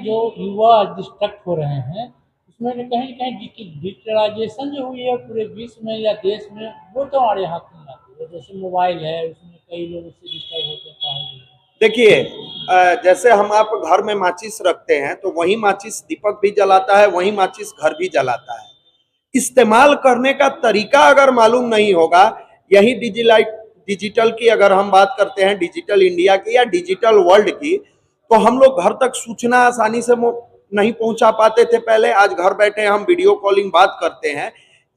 जो युवा डिस्ट्रैक्ट हो रहे हैं, उसमें न कहीं डिजिटलाइज़ेशन जो हुई है पूरे विश्व में या देश में, वो तो हमारे हाथ में आती है। जैसे मोबाइल है, उसमें कई लोग उससे डिस्टर्ब होते हैं, पढ़ाई में। देखिए, जैसे हम आप घर में माचिस रखते हैं तो वही माचिस दीपक भी जलाता है, वही माचिस घर भी जलाता है। इस्तेमाल करने का तरीका अगर मालूम नहीं होगा, यही डिजिटल की अगर हम बात करते हैं, डिजिटल इंडिया की या डिजिटल वर्ल्ड की, तो हम लोग घर तक सूचना आसानी से नहीं पहुंचा पाते थे पहले। आज घर बैठे हम वीडियो कॉलिंग बात करते हैं।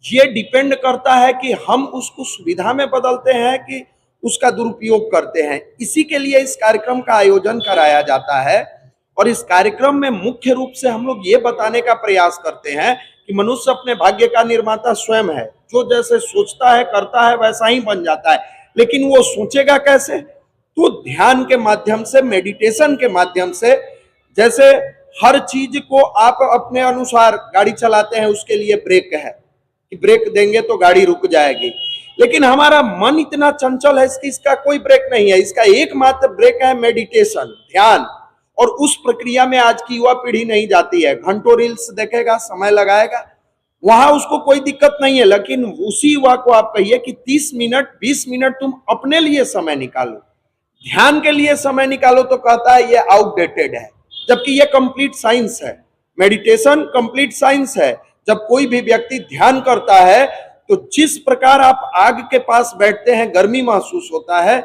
ये डिपेंड करता है कि हम उसको सुविधा में बदलते हैं कि उसका दुरुपयोग करते हैं। इसी के लिए इस कार्यक्रम का आयोजन कराया जाता है और इस कार्यक्रम में मुख्य रूप से हम लोग ये बताने का प्रयास करते हैं कि मनुष्य अपने भाग्य का निर्माता स्वयं है। जो जैसे सोचता है करता है वैसा ही बन जाता है, लेकिन वो सोचेगा कैसे? तो ध्यान के माध्यम से, मेडिटेशन के माध्यम से। जैसे हर चीज को आप अपने अनुसार गाड़ी चलाते हैं, उसके लिए ब्रेक है कि ब्रेक देंगे तो गाड़ी रुक जाएगी, लेकिन हमारा मन इतना चंचल है कि इसका कोई ब्रेक नहीं है। इसका एकमात्र ब्रेक है मेडिटेशन, ध्यान। और उस प्रक्रिया में आज की युवा पीढ़ी नहीं जाती है। घंटों रील्स देखेगा, समय लगाएगा, वहां उसको कोई दिक्कत नहीं है, लेकिन उसी युवा को आप कहिए कि 30 मिनट 20 मिनट तुम अपने लिए समय निकालो, ध्यान के लिए समय निकालो, तो कहता है ये आउटडेटेड है। जबकि ये कंप्लीट साइंस है, मेडिटेशन कंप्लीट साइंस है। जब कोई भी व्यक्ति ध्यान करता है तो जिस प्रकार आप आग के पास बैठते हैं गर्मी महसूस होता है,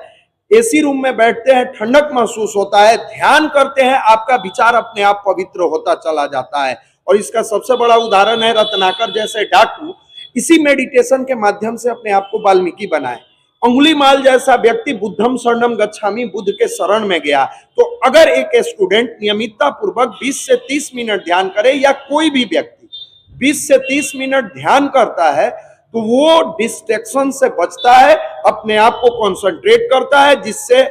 एसी रूम में बैठते हैं ठंडक महसूस होता है, ध्यान करते हैं आपका विचार अपने आप पवित्र होता चला जाता है। और इसका सबसे बड़ा उदाहरण है रत्नाकर जैसे डाकू इसी मेडिटेशन के माध्यम से अपने आप को वाल्मीकि बनाए। अंगुलीमाल जैसा व्यक्ति बुद्धम शरणम गच्छामि, बुद्ध के शरण में गया। तो अगर एक स्टूडेंट नियमितता पूर्वक 20 से 30 मिनट ध्यान करे, या कोई भी व्यक्ति 20 से 30 मिनट ध्यान करता है, तो वो डिस्ट्रैक्शन से बचता है, अपने आप को कंसंट्रेट करता है, जिससे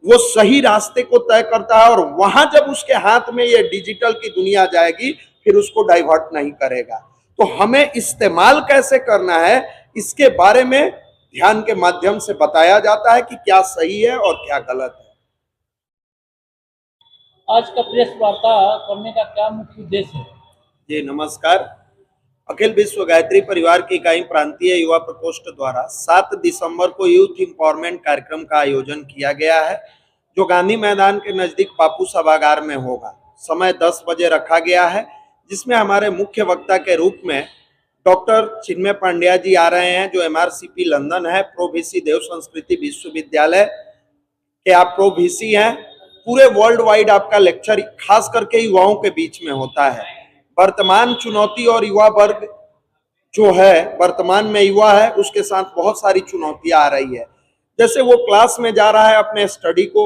वो सही रास्ते को तय करता है। और वहां जब उसके हाथ में ये डिजिटल की दुनिया जाएगी, फिर उसको डाइवर्ट नहीं करेगा। तो हमें इस्तेमाल कैसे करना है, इसके बारे में ध्यान के माध्यम से बताया जाता है कि क्या सही है और क्या गलत है। आज का प्रेस वार्ता करने का क्या मुख्य उद्देश्य है? जी नमस्कार। अखिल विश्व गायत्री परिवार की इकाई प्रांतीय युवा प्रकोष्ठ द्वारा 7 दिसंबर को यूथ एम्पावरमेंट कार्यक्रम का आयोजन किया गया है, जो गांधी मैदान के नजदीक बापू सभागार में होगा। समय 10 बजे रखा गया है, जिसमें हमारे मुख्य वक्ता के रूप में डॉक्टर चिन्मय पांड्या जी आ रहे हैं, जो MRCP लंदन है, प्रो VC देव संस्कृति विश्वविद्यालय के आप प्रो VC हैं। पूरे वर्ल्ड वाइड आपका लेक्चर खास करके युवाओं के बीच में होता है। वर्तमान चुनौती और युवा वर्ग जो है, वर्तमान में युवा है, उसके साथ बहुत सारी चुनौतियां आ रही है। जैसे वो क्लास में जा रहा है, अपने स्टडी को